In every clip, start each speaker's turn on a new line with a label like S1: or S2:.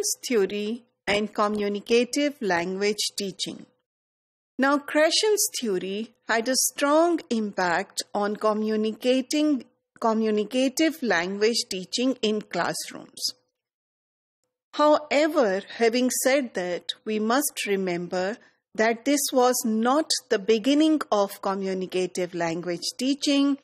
S1: Krashen's theory and communicative language teaching. Now, Krashen's theory had a strong impact on communicative language teaching in classrooms. However, having said that, we must remember that this was not the beginning of communicative language teaching.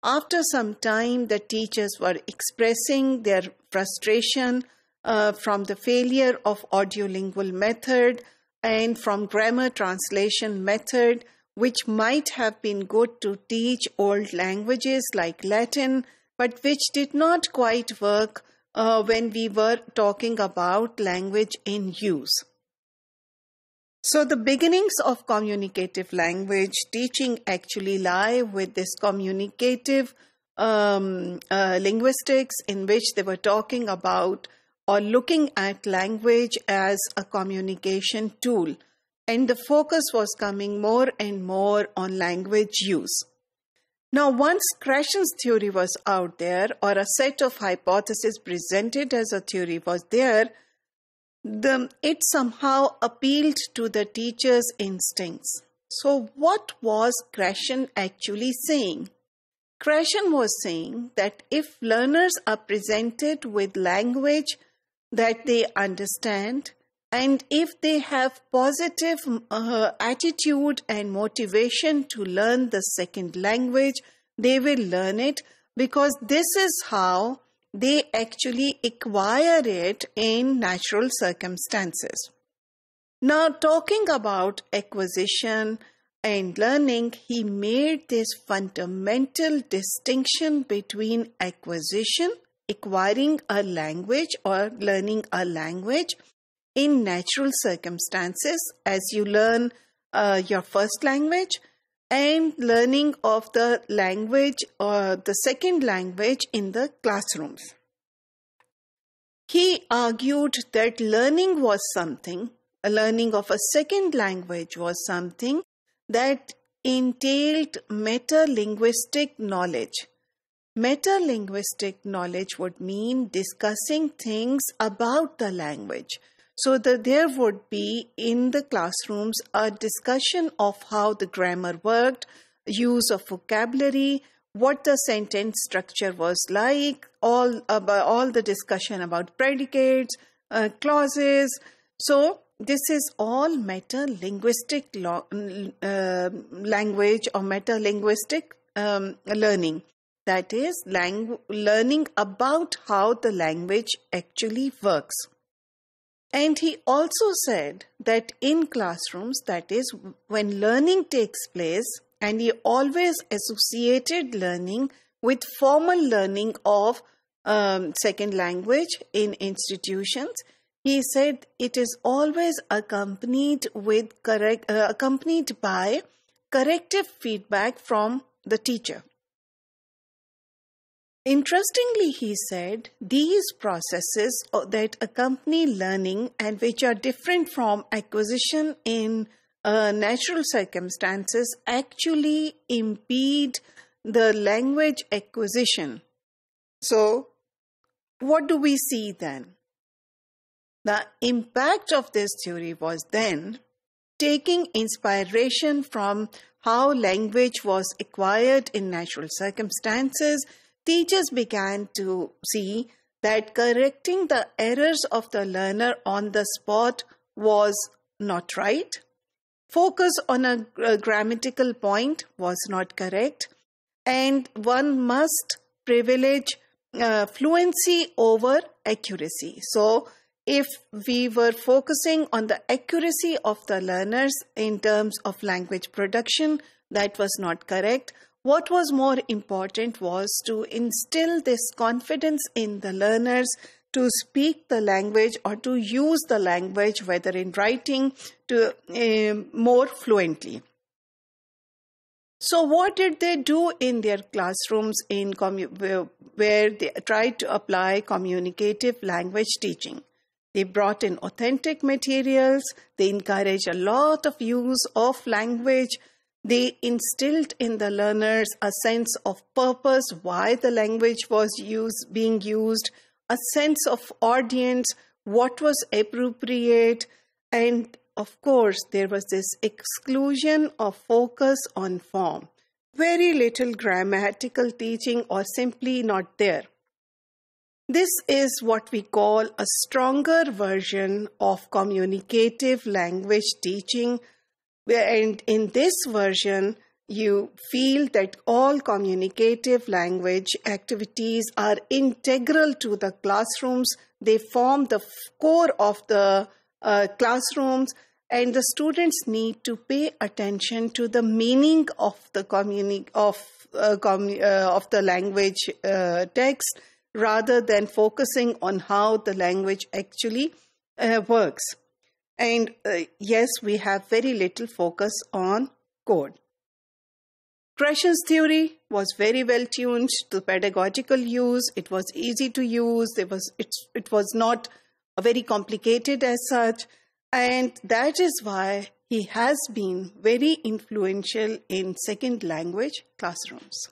S1: After some time, the teachers were expressing their frustration from the failure of audiolingual method and from grammar translation method, which might have been good to teach old languages like Latin, but which did not quite work when we were talking about language in use. So the beginnings of communicative language teaching actually lie with this communicative linguistics, in which they were talking about or looking at language as a communication tool. And the focus was coming more and more on language use. Now, once Krashen's theory was out there, or a set of hypotheses presented as a theory was there, it somehow appealed to the teacher's instincts. So what was Krashen actually saying? Krashen was saying that if learners are presented with language that they understand, and if they have positive attitude and motivation to learn the second language, they will learn it, because this is how they actually acquire it in natural circumstances. Now, talking about acquisition and learning, he made this fundamental distinction between acquisition, acquiring a language or learning a language in natural circumstances, as you learn your first language, and learning of the language or the second language in the classrooms. He argued that learning was something, a learning of a second language was something that entailed metalinguistic knowledge. Metalinguistic knowledge would mean discussing things about the language. So that there would be in the classrooms a discussion of how the grammar worked, use of vocabulary, what the sentence structure was like, all the discussion about predicates, clauses. So this is all metalinguistic language or metalinguistic learning. That is learning about how the language actually works. And he also said that in classrooms, that is when learning takes place, and he always associated learning with formal learning of second language in institutions. He said it is always accompanied by corrective feedback from the teacher. Interestingly, he said, these processes that accompany learning and which are different from acquisition in natural circumstances actually impede the language acquisition. So, what do we see then? The impact of this theory was then taking inspiration from how language was acquired in natural circumstances. Teachers began to see that correcting the errors of the learner on the spot was not right. Focus on a grammatical point was not correct. And one must privilege fluency over accuracy. So, if we were focusing on the accuracy of the learners in terms of language production, that was not correct. What was more important was to instill this confidence in the learners to speak the language or to use the language, whether in writing, to more fluently. So what did they do in their classrooms where they tried to apply communicative language teaching? They brought in authentic materials. They encouraged a lot of use of language. They instilled in the learners a sense of purpose, why the language was being used, a sense of audience, what was appropriate, and of course, there was this exclusion of focus on form. Very little grammatical teaching or simply not there. This is what we call a stronger version of communicative language teaching, and in this version, you feel that all communicative language activities are integral to the classrooms. They form the core of the classrooms, and the students need to pay attention to the meaning of the language text, rather than focusing on how the language actually works. And yes, we have very little focus on code. Gresham's theory was very well tuned to pedagogical use. It was easy to use. It was not very complicated as such. And that is why he has been very influential in second language classrooms.